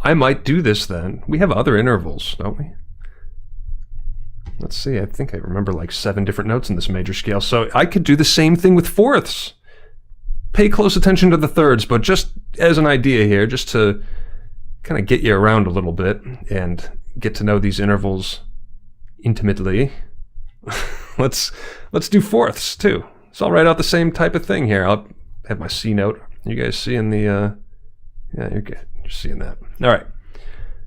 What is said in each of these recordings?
I might do this then. We have other intervals, don't we? Let's see, I think I remember like 7 different notes in this major scale. So I could do the same thing with fourths. Pay close attention to the thirds, but just as an idea here, just to kind of get you around a little bit and get to know these intervals intimately. Let's do fourths too. So I'll write out the same type of thing here. I'll have my C note. You guys seeing the, yeah, you're good. You're seeing that. All right.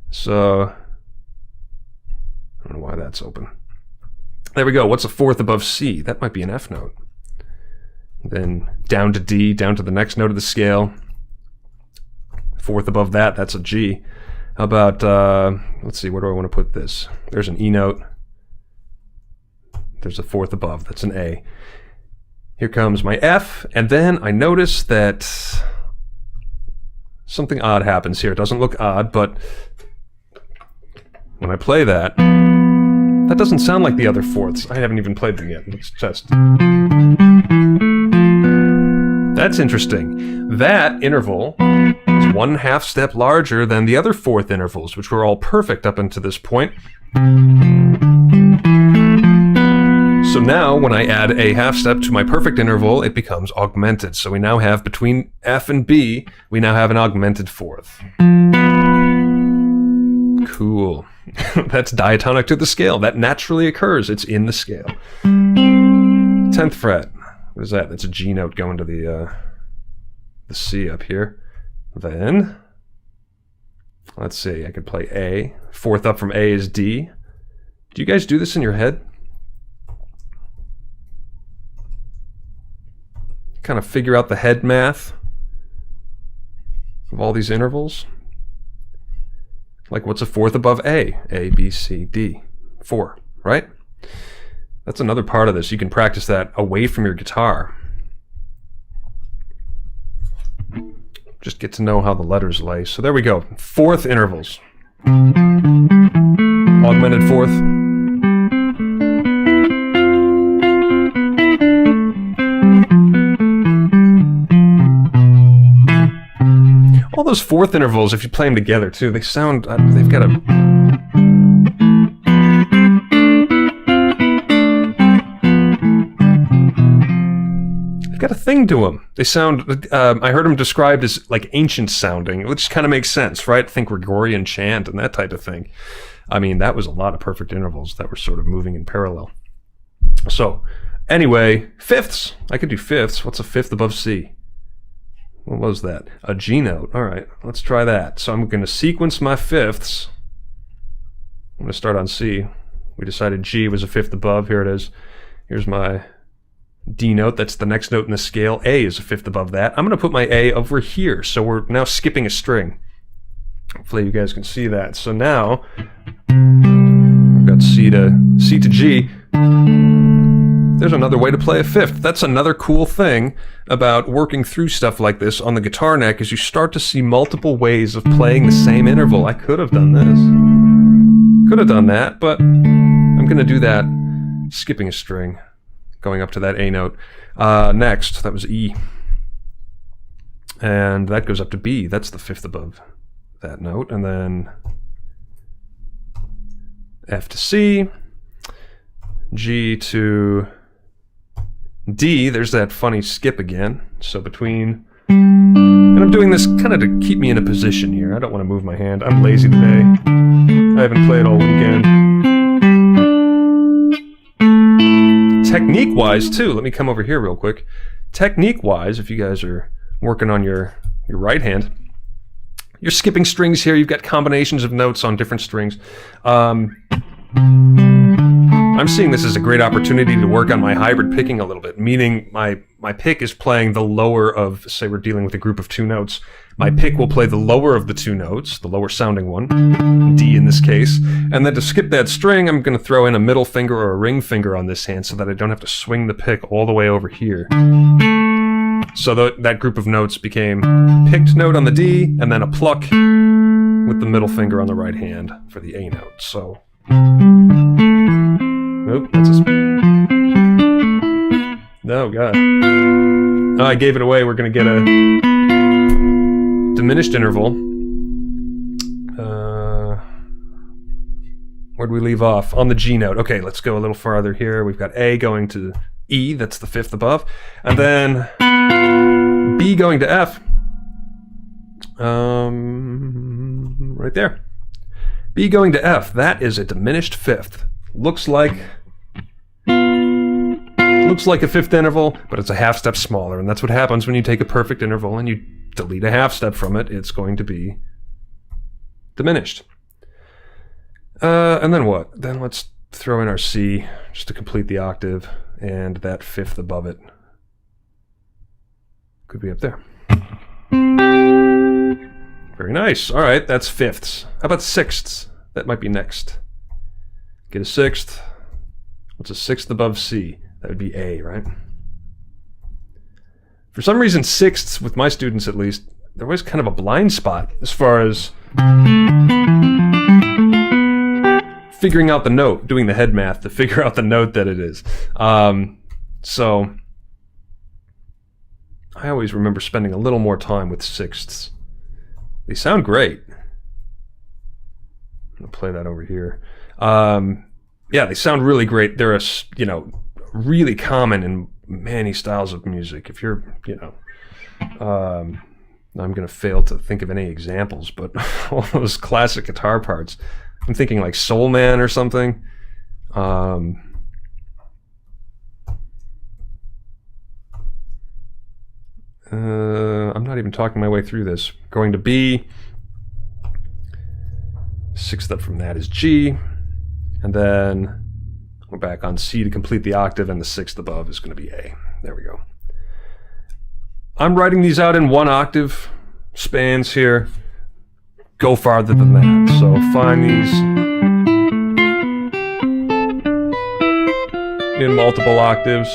So, I don't know why that's open. There we go. What's a fourth above C? That might be an F note. Then down to D, down to the next note of the scale. Fourth above that, that's a G. How about, let's see, where do I want to put this? There's an E note. There's a fourth above, that's an A. Here comes my F, and then I notice that something odd happens here. It doesn't look odd, but when I play that, that doesn't sound like the other fourths. I haven't even played them yet. Let's test. That's interesting. That interval is 1/2 step larger than the other fourth intervals, which were all perfect up until this point. So now, when I add a 1/2 step to my perfect interval, it becomes augmented. So we now have, between F and B, we now have an augmented fourth. Cool. That's diatonic to the scale. That naturally occurs. It's in the scale. 10th fret. What is that? That's a G note going to the C up here. Then, let's see, I could play A. Fourth up from A is D. Do you guys do this in your head? Kind of figure out the head math of all these intervals? Like, what's a fourth above A? A, B, C, D. 4, right? That's another part of this. You can practice that away from your guitar. Just get to know how the letters lay. So there we go. Fourth intervals. Augmented fourth. All those fourth intervals, if you play them together too, they sound, they've got a... They've got a thing to them. They sound, I heard them described as like ancient sounding, which kind of makes sense, right? Think Gregorian chant and that type of thing. I mean, that was a lot of perfect intervals that were sort of moving in parallel. So, anyway, fifths. I could do fifths. What's a fifth above C? What was that? A G note. All right, let's try that. So I'm going to sequence my fifths. I'm going to start on C. We decided G was a fifth above. Here it is. Here's my D note. That's the next note in the scale. A is a fifth above that. I'm going to put my A over here. So we're now skipping a string. Hopefully you guys can see that. So now I've got C to G. There's another way to play a fifth. That's another cool thing about working through stuff like this on the guitar neck, is you start to see multiple ways of playing the same interval. I could have done this. Could have done that, but I'm going to do that skipping a string, going up to that A note. Next, that was E. And that goes up to B. That's the fifth above that note. And then F to C, G to D. There's that funny skip again. So between, and I'm doing this kind of to keep me in a position here. I don't want to move my hand. I'm lazy today. I haven't played all weekend. Technique-wise, too, let me come over here real quick. Technique-wise, if you guys are working on your right hand, you're skipping strings here. You've got combinations of notes on different strings. I'm seeing this as a great opportunity to work on my hybrid picking a little bit, meaning my pick is playing the lower of, say we're dealing with a group of 2 notes. My pick will play the lower of the 2 notes, the lower sounding one, D in this case, and then to skip that string, I'm going to throw in a middle finger or a ring finger on this hand so that I don't have to swing the pick all the way over here. So that group of notes became picked note on the D, and then a pluck with the middle finger on the right hand for the A note. So, nope, that's a... No, God. Oh, I gave it away. We're going to get a diminished interval. Where'd we leave off? On the G note. Okay, let's go a little farther here. We've got A going to E, that's the fifth above. And then B going to F. Right there. B going to F, that is a diminished fifth. Looks like a fifth interval, but it's a half step smaller, and that's what happens when you take a perfect interval and you delete a half step from it. It's going to be diminished. And then what? Then let's throw in our C just to complete the octave, and that fifth above it could be up there. Very nice. All right, that's fifths. How about sixths? That might be next. Get a sixth. What's a sixth above C? That would be A, right? For some reason, sixths, with my students at least, there was kind of a blind spot as far as figuring out the note, doing the head math to figure out the note that it is. So I always remember spending a little more time with sixths. They sound great. I'm gonna play that over here. Yeah, they sound really great. They're really common in many styles of music. If you're, I'm gonna fail to think of any examples, but all those classic guitar parts. I'm thinking like Soul Man or something. I'm not even talking my way through this. Going to B. Sixth up from that is G. And then we're back on C to complete the octave, and the sixth above is going to be A. There we go. I'm writing these out in 1 octave spans here. Go farther than that. So find these in multiple octaves.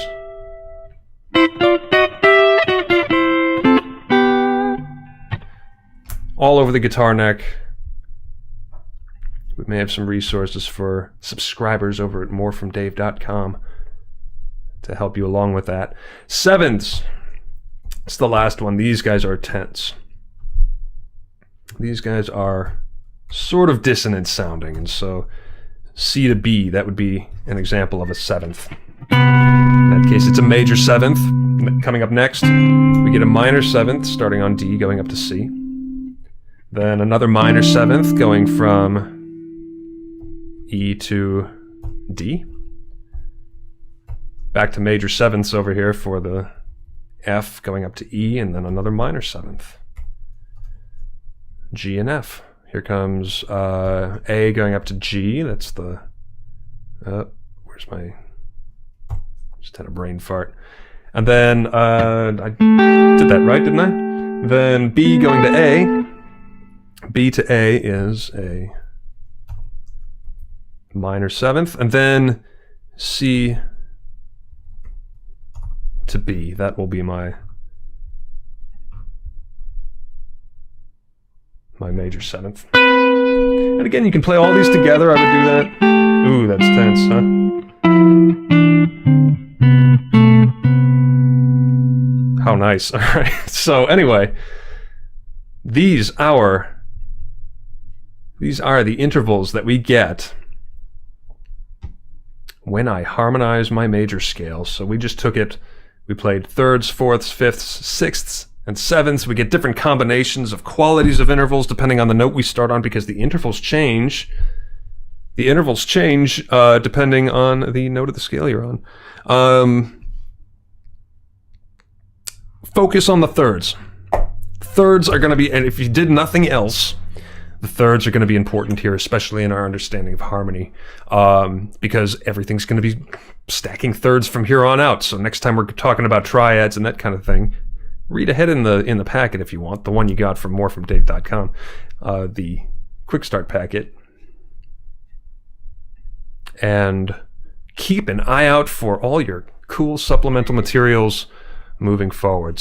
All over the guitar neck. We may have some resources for subscribers over at morefromdave.com to help you along with that. Sevenths. It's the last one. These guys are tenths. These guys are sort of dissonant sounding, and so C to B, that would be an example of a seventh. In that case, it's a major seventh. Coming up next, we get a minor seventh starting on D, going up to C. Then another minor seventh going from E to D. Back to major sevenths over here for the F going up to E, and then another minor seventh. G and F. Here comes A going up to G. That's the... where's my... Just had a brain fart. And then I did that right, didn't I? Then B going to A. B to A is a minor seventh. And then C to B. That will be my major seventh. And again, you can play all these together. I would do that. Ooh, that's tense, huh? How nice. All right. So anyway, these are the intervals that we get when I harmonize my major scale. So we just took it, we played thirds, fourths, fifths, sixths, and sevenths. We get different combinations of qualities of intervals depending on the note we start on, because the intervals change. The intervals change depending on the note of the scale you're on. Focus on the thirds. Thirds are going to be, and if you did nothing else, the thirds are going to be important here, especially in our understanding of harmony, because everything's going to be stacking thirds from here on out. So next time we're talking about triads and that kind of thing, read ahead in the packet if you want, the one you got from morefromdave.com, the quick start packet, and keep an eye out for all your cool supplemental materials moving forward.